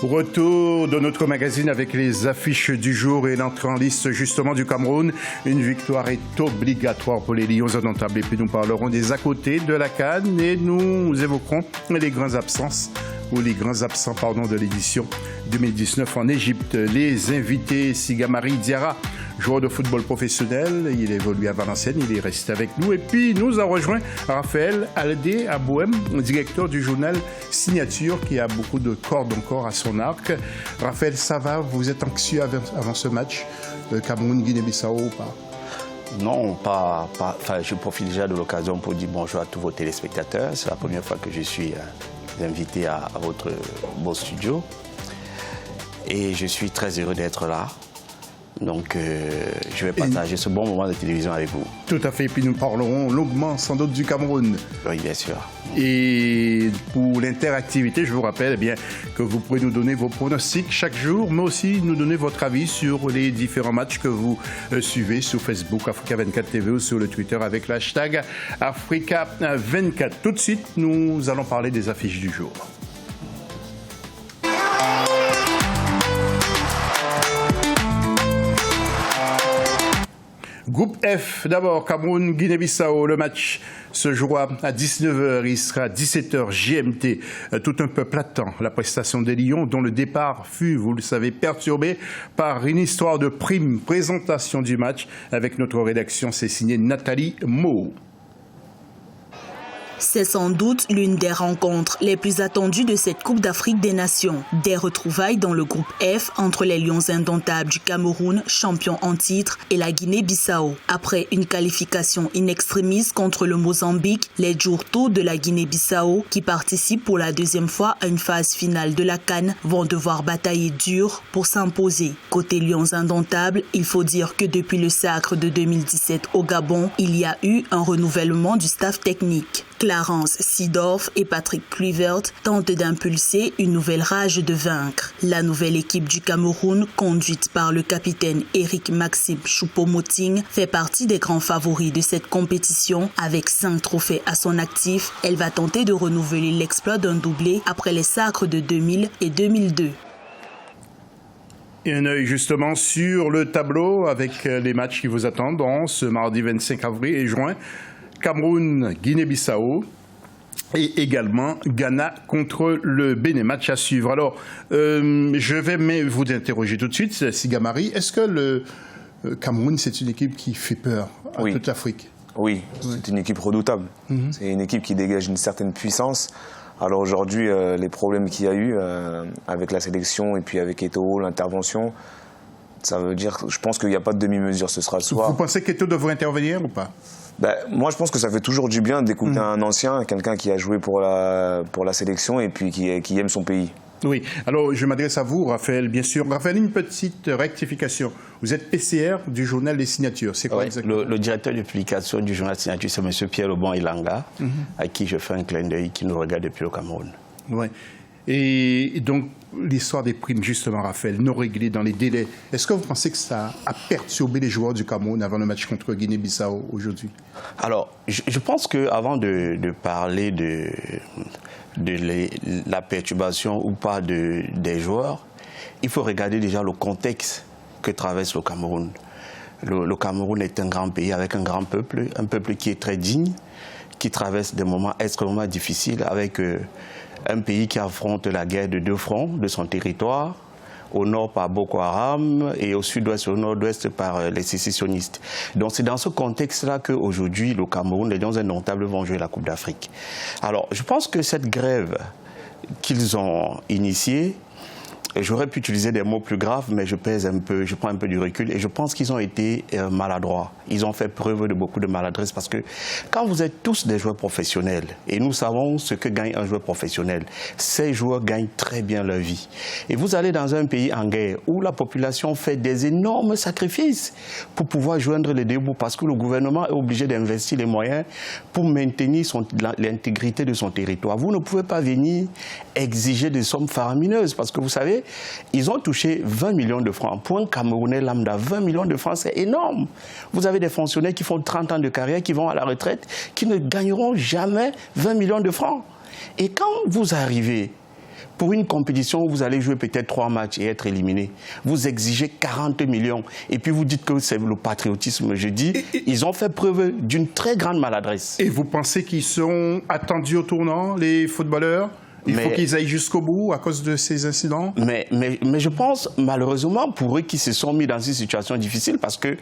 Retour de notre magazine avec les affiches du jour et l'entrée en liste justement du Cameroun. Une victoire est obligatoire pour les Lions indomptables. Et puis nous parlerons des à côté de la CAN et nous évoquerons les grands absents de l'édition 2019 en Égypte. Les invités, Sigamari Diarra, joueur de football professionnel, il évolue à Valenciennes, il est resté avec nous. Et puis nous a rejoint Raphaël Aldé Abouem, directeur du journal Signature, qui a beaucoup de cordes encore à son arc. Raphaël, ça va? Vous êtes anxieux avant ce match Cameroun-Guinée-Bissau ou pas? Non, pas. Enfin, je profite déjà de l'occasion pour dire bonjour à tous vos téléspectateurs. C'est la première fois que je suis invité à votre beau studio. Et je suis très heureux d'être là. Donc, je vais partager ce bon moment de télévision avec vous. Tout à fait. Et puis nous parlerons longuement, sans doute, du Cameroun. Oui, bien sûr. Et pour l'interactivité, je vous rappelle que vous pouvez nous donner vos pronostics chaque jour, mais aussi nous donner votre avis sur les différents matchs que vous suivez sur Facebook, Africa24 TV ou sur le Twitter avec le hashtag Africa24. Tout de suite, nous allons parler des affiches du jour. Groupe F, d'abord, Cameroun, Guinée-Bissau. Le match se jouera à 19h, il sera à 17h GMT. Tout un peuple attend la prestation des Lions, dont le départ fut, vous le savez, perturbé par une histoire de prime. Présentation du match avec notre rédaction, c'est signé Nathalie Mo. C'est sans doute l'une des rencontres les plus attendues de cette Coupe d'Afrique des Nations. Des retrouvailles dans le groupe F entre les Lions indomptables du Cameroun, champion en titre, et la Guinée-Bissau. Après une qualification in extremis contre le Mozambique, les Djourtos de la Guinée-Bissau, qui participent pour la deuxième fois à une phase finale de la CAN, vont devoir batailler dur pour s'imposer. Côté Lions indomptables, il faut dire que depuis le sacre de 2017 au Gabon, il y a eu un renouvellement du staff technique. Clarence Seedorf et Patrick Kluivert tentent d'impulser une nouvelle rage de vaincre. La nouvelle équipe du Cameroun, conduite par le capitaine Eric Maxime Choupo-Moting, fait partie des grands favoris de cette compétition. Avec 5 trophées à son actif, elle va tenter de renouveler l'exploit d'un doublé après les sacres de 2000 et 2002. Et un œil justement sur le tableau avec les matchs qui vous attendent ce mardi 25 avril et juin. Cameroun, Guinée-Bissau et également Ghana contre le Bénin. Match à suivre. Alors, je vais vous interroger tout de suite, Sigamari. Est-ce que le Cameroun, c'est une équipe qui fait peur à toute l'Afrique? Oui, c'est une équipe redoutable. C'est une équipe qui dégage une certaine puissance. Alors aujourd'hui, les problèmes qu'il y a eu avec la sélection et puis avec Eto'o, l'intervention, ça veut dire, je pense qu'il n'y a pas de demi-mesure, ce sera le soir. Vous pensez qu'Eto'o devrait intervenir ou pas? Moi, je pense que ça fait toujours du bien d'écouter un ancien, quelqu'un qui a joué pour la sélection et puis qui aime son pays. Oui, alors je m'adresse à vous, Raphaël, bien sûr. Raphaël, une petite rectification. Vous êtes PCR du journal Les Signatures. C'est quoi exactement? Le directeur de publication du journal Signature, c'est M. Pierre Lebon Ilanga, à qui je fais un clin d'œil, qui nous regarde depuis le Cameroun. Oui. Et donc, l'histoire des primes, justement, Raphaël, non réglées dans les délais, est-ce que vous pensez que ça a perturbé les joueurs du Cameroun avant le match contre Guinée-Bissau aujourd'hui? Alors, je pense qu'avant de parler de la perturbation ou pas des joueurs, il faut regarder déjà le contexte que traverse le Cameroun. Le Cameroun est un grand pays avec un grand peuple, un peuple qui est très digne, qui traverse des moments extrêmement difficiles avec un pays qui affronte la guerre de 2 fronts de son territoire, au nord par Boko Haram et au sud-ouest, au nord-ouest par les sécessionnistes. Donc c'est dans ce contexte-là qu'aujourd'hui, le Cameroun, les Lions indomptables vont jouer la Coupe d'Afrique. Alors je pense que cette grève qu'ils ont initiée, j'aurais pu utiliser des mots plus graves, mais je prends un peu du recul et je pense qu'ils ont été maladroits. Ils ont fait preuve de beaucoup de maladresse parce que quand vous êtes tous des joueurs professionnels, et nous savons ce que gagne un joueur professionnel, ces joueurs gagnent très bien leur vie. Et vous allez dans un pays en guerre où la population fait des énormes sacrifices pour pouvoir joindre les deux bouts parce que le gouvernement est obligé d'investir les moyens pour maintenir l'intégrité de son territoire. Vous ne pouvez pas venir exiger des sommes faramineuses parce que vous savez, ils ont touché 20 millions de francs. Pour un Camerounais lambda, 20 millions de francs, c'est énorme. Vous avez des fonctionnaires qui font 30 ans de carrière, qui vont à la retraite, qui ne gagneront jamais 20 millions de francs. Et quand vous arrivez pour une compétition où vous allez jouer peut-être 3 matchs et être éliminé, vous exigez 40 millions et puis vous dites que c'est le patriotisme. Je dis, ils ont fait preuve d'une très grande maladresse. Et vous pensez qu'ils sont attendus au tournant, les footballeurs ? Il faut qu'ils aillent jusqu'au bout à cause de ces incidents. Mais je pense, malheureusement, pour eux qui se sont mis dans une situation difficile, parce que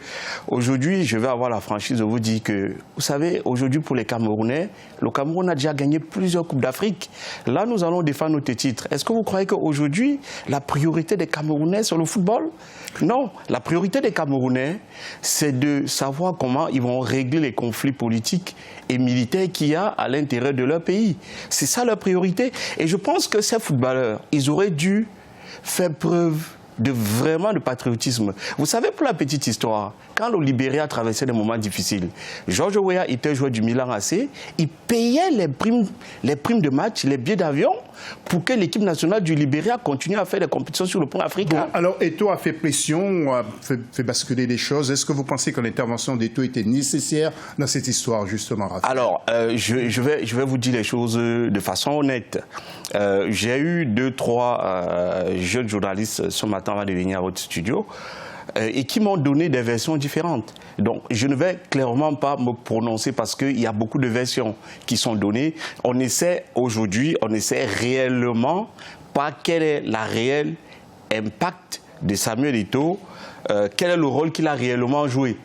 aujourd'hui, je vais avoir la franchise de vous dire que, vous savez, aujourd'hui, pour les Camerounais, le Cameroun a déjà gagné plusieurs Coupes d'Afrique. Là, nous allons défendre notre titre. Est-ce que vous croyez qu'aujourd'hui, la priorité des Camerounais sur le football? Non. La priorité des Camerounais, c'est de savoir comment ils vont régler les conflits politiques et militaires qu'il y a à l'intérieur de leur pays. C'est ça leur priorité. Et je pense que ces footballeurs, ils auraient dû faire preuve vraiment de patriotisme. Vous savez, pour la petite histoire, quand le Libéria traversait des moments difficiles, George Weah était joueur du Milan AC, il payait les primes de match, les billets d'avion, pour que l'équipe nationale du Libéria continue à faire des compétitions sur le plan africain. Bon, alors Eto'o a fait pression, a fait basculer les choses. Est-ce que vous pensez que l'intervention d'Eto'o était nécessaire dans cette histoire, justement, Raphaël? Alors, je vais vous dire les choses de façon honnête. J'ai eu 2-3 jeunes journalistes ce matin avant de venir à votre studio et qui m'ont donné des versions différentes. Donc, je ne vais clairement pas me prononcer parce qu'il y a beaucoup de versions qui sont données. On essaie aujourd'hui, on essaie réellement pas quel est le réel impact de Samuel Eto'o, quel est le rôle qu'il a réellement joué.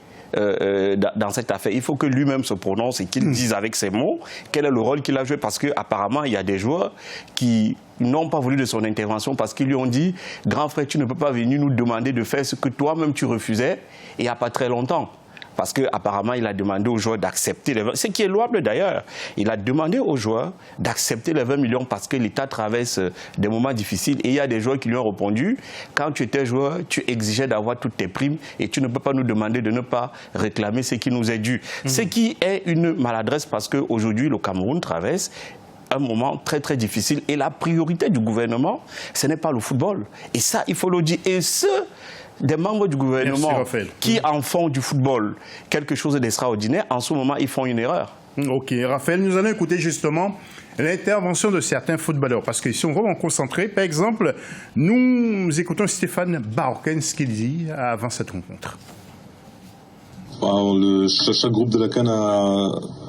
Dans cette affaire. Il faut que lui-même se prononce et qu'il dise avec ses mots quel est le rôle qu'il a joué, parce qu'apparemment, il y a des joueurs qui n'ont pas voulu de son intervention parce qu'ils lui ont dit « Grand frère, tu ne peux pas venir nous demander de faire ce que toi-même tu refusais il n'y a pas très longtemps ». Parce qu'apparemment, il a demandé aux joueurs d'accepter les 20 millions. Ce qui est louable d'ailleurs. Il a demandé aux joueurs d'accepter les 20 millions parce que l'État traverse des moments difficiles. Et il y a des joueurs qui lui ont répondu, quand tu étais joueur, tu exigeais d'avoir toutes tes primes et tu ne peux pas nous demander de ne pas réclamer ce qui nous est dû. Ce qui est une maladresse parce qu'aujourd'hui, le Cameroun traverse un moment très très difficile. Et la priorité du gouvernement, ce n'est pas le football. Et ça, il faut le dire. Et des membres du gouvernement qui en font du football quelque chose d'extraordinaire, en ce moment, ils font une erreur. Ok, Raphaël, nous allons écouter justement l'intervention de certains footballeurs, parce qu'ils sont vraiment concentrés. Par exemple, nous écoutons Stéphane Barken, ce qu'il dit avant cette rencontre. Chaque groupe de la CAN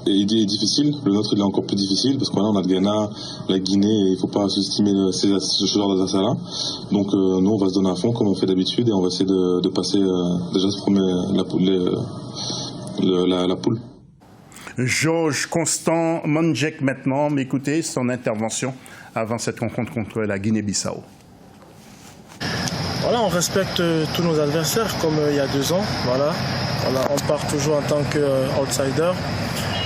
est difficile. Le nôtre il est encore plus difficile parce qu'on a le Ghana, la Guinée, et il ne faut pas sous-estimer ce genre d'adversaire-là. Donc nous on va se donner à fond comme on fait d'habitude et on va essayer de passer déjà ce premier la poule. Georges Constant Mondjek maintenant, mais écoutez son intervention avant cette rencontre contre la Guinée-Bissau. Voilà, on respecte tous nos adversaires comme il y a 2 ans. Voilà, on part toujours en tant qu'outsider.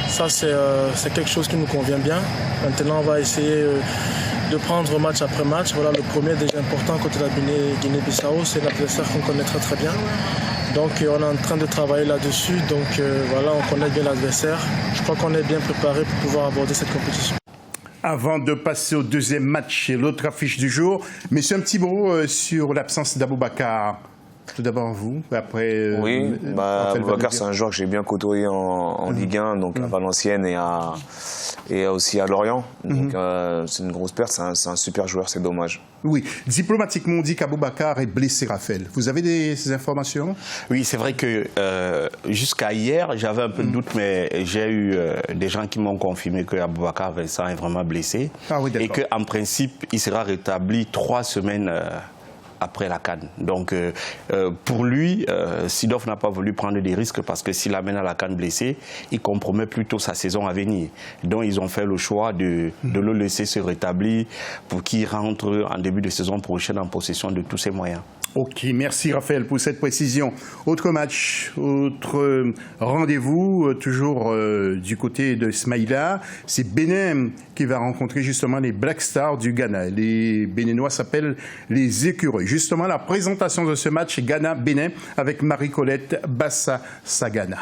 Ça, c'est quelque chose qui nous convient bien. Maintenant, on va essayer de prendre match après match. Voilà, le premier déjà important contre la Guinée-Bissau, c'est un adversaire qu'on connaît très très bien. Donc, on est en train de travailler là-dessus. Donc, voilà, on connaît bien l'adversaire. Je crois qu'on est bien préparé pour pouvoir aborder cette compétition. Avant de passer au deuxième match et l'autre affiche du jour, messieurs, un petit mot sur l'absence d'Aboubacar. Tout d'abord vous, après... Oui, Aboubacar, c'est un joueur que j'ai bien côtoyé en Ligue 1, donc à Valenciennes et aussi à Lorient. Donc c'est une grosse perte, c'est un super joueur, c'est dommage. Oui, diplomatiquement on dit qu'Aboubacar est blessé, Raphaël. Vous avez ces informations? Oui, c'est vrai que jusqu'à hier, j'avais un peu de doute, mais j'ai eu des gens qui m'ont confirmé que Aboubacar Vincent est vraiment blessé. Ah oui, et qu'en principe, il sera rétabli 3 semaines après la CAN. Donc pour lui, Sidoff n'a pas voulu prendre des risques parce que s'il amène à la CAN blessé, il compromet plutôt sa saison à venir. Donc ils ont fait le choix de le laisser se rétablir pour qu'il rentre en début de saison prochaine en possession de tous ses moyens. Ok, merci Raphaël pour cette précision. Autre match, autre rendez-vous, toujours du côté de Smaïla. C'est Bénin qui va rencontrer justement les Black Stars du Ghana. Les Béninois s'appellent les Écureuils. Justement, la présentation de ce match Ghana-Bénin avec Marie-Colette Bassa-Sagana.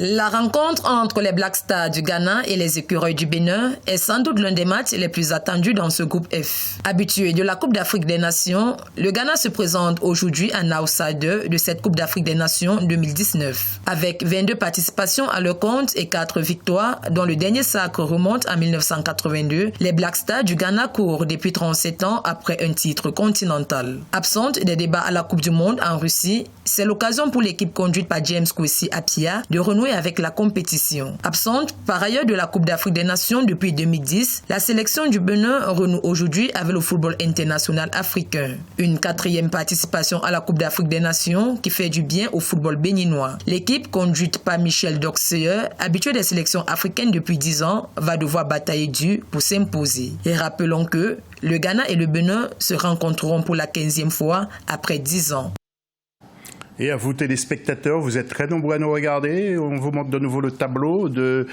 La rencontre entre les Black Stars du Ghana et les Écureuils du Bénin est sans doute l'un des matchs les plus attendus dans ce groupe F. Habitué de la Coupe d'Afrique des Nations, le Ghana se présente aujourd'hui en outsider de cette Coupe d'Afrique des Nations 2019. Avec 22 participations à leur compte et 4 victoires, dont le dernier sacre remonte en 1982, les Black Stars du Ghana courent depuis 37 ans après un titre continental. Absente des débats à la Coupe du Monde en Russie, c'est l'occasion pour l'équipe conduite par James Kwesi Appiah de renouer avec la compétition. Absente par ailleurs de la Coupe d'Afrique des Nations depuis 2010, la sélection du Bénin renoue aujourd'hui avec le football international africain. Une 4e participation à la Coupe d'Afrique des Nations qui fait du bien au football béninois. L'équipe conduite par Michel Doxeur, habitué des sélections africaines depuis 10 ans, va devoir batailler dur pour s'imposer. Et rappelons que le Ghana et le Bénin se rencontreront pour la 15e fois après 10 ans. Et à vous téléspectateurs, vous êtes très nombreux à nous regarder. On vous montre de nouveau le tableau de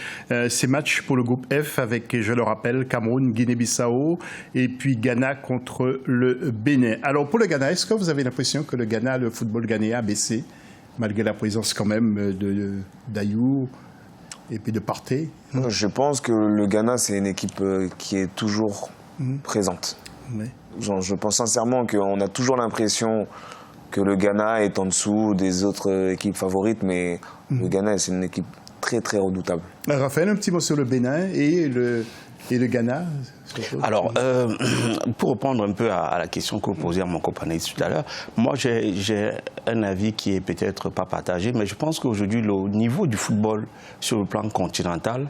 ces matchs pour le groupe F avec, je le rappelle, Cameroun, Guinée-Bissau et puis Ghana contre le Bénin. Alors pour le Ghana, est-ce que vous avez l'impression que le football ghanéen a baissé, malgré la présence quand même d'Ayou et puis de Partey? Je pense que le Ghana, c'est une équipe qui est toujours présente. Oui. Je pense sincèrement qu'on a toujours l'impression que le Ghana est en dessous des autres équipes favorites, mais le Ghana, c'est une équipe très très redoutable. Raphaël, un petit mot sur le Bénin et le Ghana. Alors, pour répondre un peu à la question que vous posez à mon compagnon tout à l'heure, moi j'ai un avis qui est peut-être pas partagé, mais je pense qu'aujourd'hui le niveau du football sur le plan continental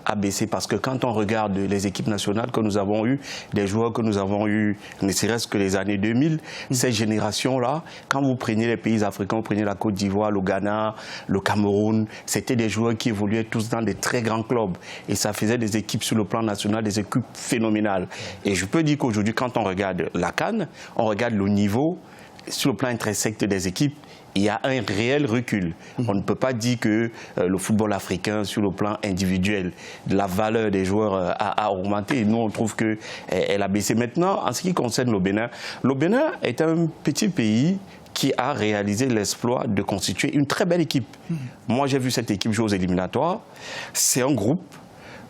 a baissé parce que quand on regarde les équipes nationales que nous avons eues, des joueurs que nous avons eus, ne serait-ce que les années 2000, ces générations-là, quand vous prenez les pays africains, vous prenez la Côte d'Ivoire, le Ghana, le Cameroun, c'était des joueurs qui évoluaient tous dans des très grands clubs et ça faisait des équipes sur le plan national, des équipes phénoménales. Et je peux dire qu'aujourd'hui, quand on regarde la CAN, on regarde le niveau sur le plan intrinsèque des équipes, il y a un réel recul. On ne peut pas dire que le football africain, sur le plan individuel, la valeur des joueurs a augmenté. Nous, on trouve qu'elle a baissé. Maintenant, en ce qui concerne le Bénin est un petit pays qui a réalisé l'exploit de constituer une très belle équipe. Moi, j'ai vu cette équipe jouer aux éliminatoires. C'est un groupe.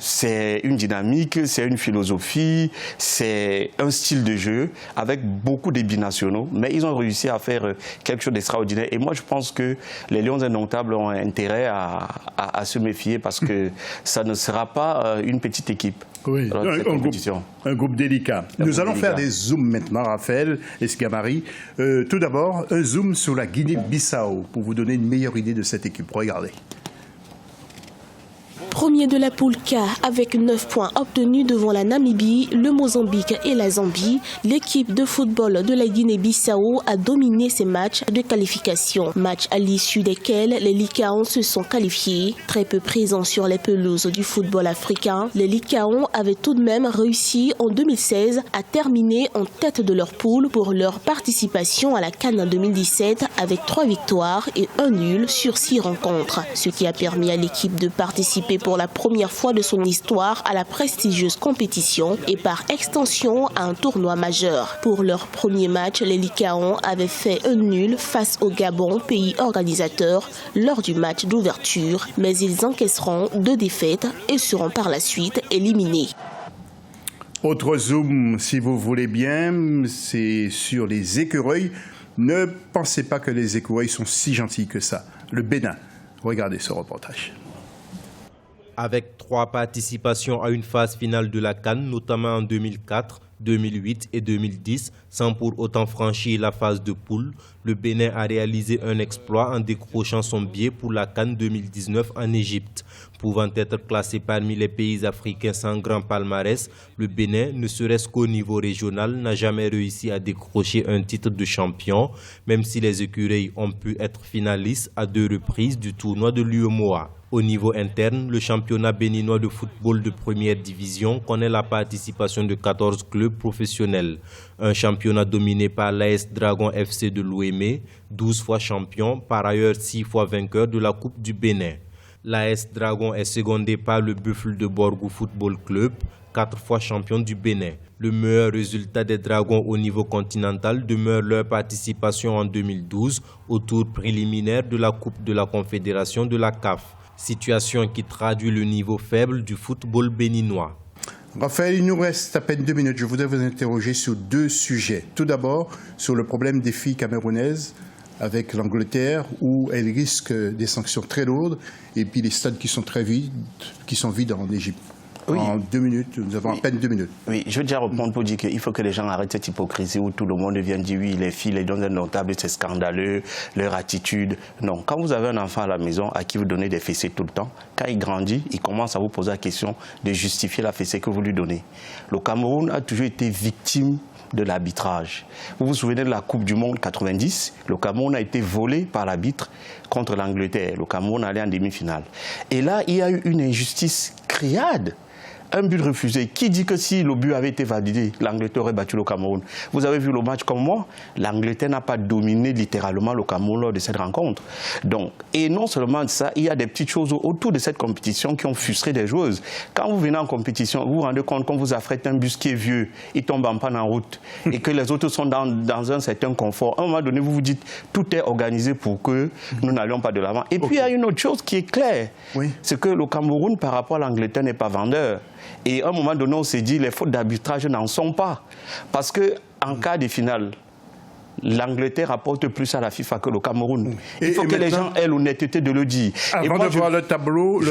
C'est une dynamique, c'est une philosophie, c'est un style de jeu avec beaucoup de binationaux. Mais ils ont réussi à faire quelque chose d'extraordinaire. Et moi, je pense que les Lions Indomptables ont intérêt à se méfier parce que ça ne sera pas une petite équipe. Oui, un groupe délicat. Nous allons faire des zooms maintenant, Raphaël Escamari. Tout d'abord, un zoom sur la Guinée-Bissau pour vous donner une meilleure idée de cette équipe. Regardez. Premier de la poule K avec 9 points obtenus devant la Namibie, le Mozambique et la Zambie, l'équipe de football de la Guinée-Bissau a dominé ces matchs de qualification. Matchs à l'issue desquels les Lycaons se sont qualifiés. Très peu présents sur les pelouses du football africain, les Lycaons avaient tout de même réussi en 2016 à terminer en tête de leur poule pour leur participation à la CAN 2017 avec 3 victoires et 1 nul sur 6 rencontres. Ce qui a permis à l'équipe de participer pour la première fois de son histoire à la prestigieuse compétition et par extension à un tournoi majeur. Pour leur premier match, les Lycaons avaient fait un nul face au Gabon, pays organisateur, lors du match d'ouverture, mais ils encaisseront 2 défaites et seront par la suite éliminés. Autre zoom, si vous voulez bien, c'est sur les écureuils. Ne pensez pas que les écureuils sont si gentils que ça. Le Bénin, regardez ce reportage. Avec 3 participations à une phase finale de la CAN, notamment en 2004, 2008 et 2010, sans pour autant franchir la phase de poule, le Bénin a réalisé un exploit en décrochant son billet pour la CAN 2019 en Égypte. Pouvant être classé parmi les pays africains sans grand palmarès, le Bénin, ne serait-ce qu'au niveau régional, n'a jamais réussi à décrocher un titre de champion, même si les écureuils ont pu être finalistes à 2 reprises du tournoi de l'UEMOA. Au niveau interne, le championnat béninois de football de première division connaît la participation de 14 clubs professionnels. Un championnat dominé par l'AS Dragon FC de l'Ouémé, 12 fois champion, par ailleurs 6 fois vainqueur de la Coupe du Bénin. L'AS Dragon est secondé par le Buffle de Borgou Football Club, 4 fois champion du Bénin. Le meilleur résultat des Dragons au niveau continental demeure leur participation en 2012 au tour préliminaire de la Coupe de la Confédération de la CAF. situation qui traduit le niveau faible du football béninois. Raphaël, il nous reste à peine 2 minutes. Je voudrais vous interroger sur 2 sujets. Tout d'abord, sur le problème des filles camerounaises avec l'Angleterre, où elles risquent des sanctions très lourdes, et puis les stades qui sont très vides, qui sont vides en Égypte. Oui. En 2 minutes, nous avons à peine 2 minutes. Oui, je veux déjà répondre pour dire qu'il faut que les gens arrêtent cette hypocrisie où tout le monde vient dire oui, les filles, les dons indomptables, c'est scandaleux, leur attitude. Non, quand vous avez un enfant à la maison à qui vous donnez des fessées tout le temps, quand il grandit, il commence à vous poser la question de justifier la fessée que vous lui donnez. Le Cameroun a toujours été victime de l'arbitrage. Vous vous souvenez de la Coupe du Monde 90, le Cameroun a été volé par l'arbitre contre l'Angleterre. Le Cameroun allait en demi-finale. Et là, il y a eu une injustice criade. Un but refusé. Qui dit que si le but avait été validé, l'Angleterre aurait battu le Cameroun? Vous avez vu le match comme moi, l'Angleterre n'a pas dominé littéralement le Cameroun lors de cette rencontre. Donc, et non seulement ça, il y a des petites choses autour de cette compétition qui ont frustré des joueuses. Quand vous venez en compétition, vous vous rendez compte qu'on vous affrète un bus qui est vieux, il tombe en panne en route, et que les autres sont dans un certain confort. À un moment donné, vous vous dites, tout est organisé pour que nous n'allions pas de l'avant. Et puis, il y a une autre chose qui est claire, c'est que le Cameroun, par rapport à l'Angleterre, n'est pas vendeur. Et à un moment donné, on s'est dit, les fautes d'arbitrage n'en sont pas. Parce qu'en cas de finale, l'Angleterre apporte plus à la FIFA que le Cameroun. Il faut que les gens aient l'honnêteté de le dire. Avant de voir le tableau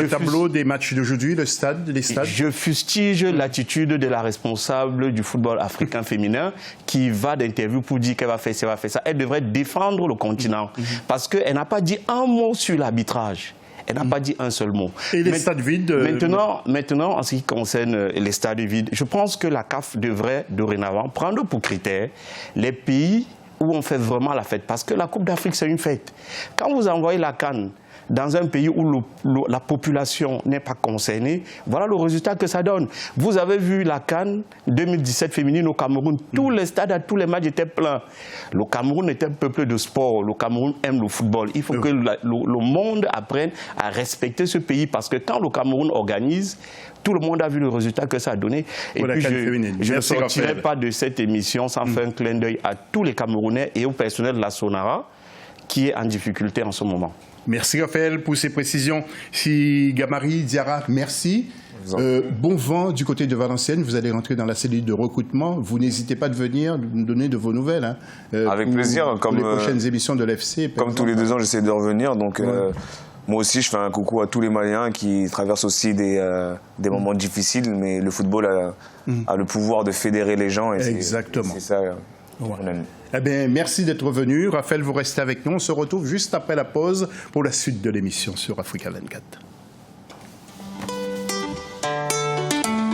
des matchs d'aujourd'hui, les stades. Je fustige l'attitude de la responsable du football africain féminin qui va d'interview pour dire qu'elle va faire ça, elle va faire ça. Elle devrait défendre le continent. Parce qu'elle n'a pas dit un mot sur l'arbitrage. Elle n'a pas dit un seul mot. Et les stades vides Maintenant, en ce qui concerne les stades vides, je pense que la CAF devrait dorénavant prendre pour critère les pays où on fait vraiment la fête. Parce que la Coupe d'Afrique, c'est une fête. Quand vous envoyez la CAN dans un pays où la population n'est pas concernée, voilà le résultat que ça donne. Vous avez vu la CAN 2017 féminine au Cameroun. Tous les stades, tous les matchs étaient pleins. Le Cameroun est un peuple de sport. Le Cameroun aime le football. Il faut que le monde apprenne à respecter ce pays parce que quand le Cameroun organise, tout le monde a vu le résultat que ça a donné. Et puis je ne sortirai pas de cette émission sans faire un clin d'œil à tous les Camerounais et au personnel de la Sonara qui est en difficulté en ce moment. Merci Raphaël pour ces précisions. Si Gamari Diarra, merci. Bon vent du côté de Valenciennes. Vous allez rentrer dans la cellule de recrutement. Vous n'hésitez pas de venir nous donner de vos nouvelles. Hein, avec plaisir. Comme les prochaines émissions de l'FC. Comme tous les 2 ans, j'essaie de revenir. Donc, moi aussi, je fais un coucou à tous les Maliens qui traversent aussi des moments difficiles. Mais le football a le pouvoir de fédérer les gens. Et exactement. C'est ça. Eh bien, merci d'être venu. Raphaël, vous restez avec nous. On se retrouve juste après la pause pour la suite de l'émission sur Africa 24.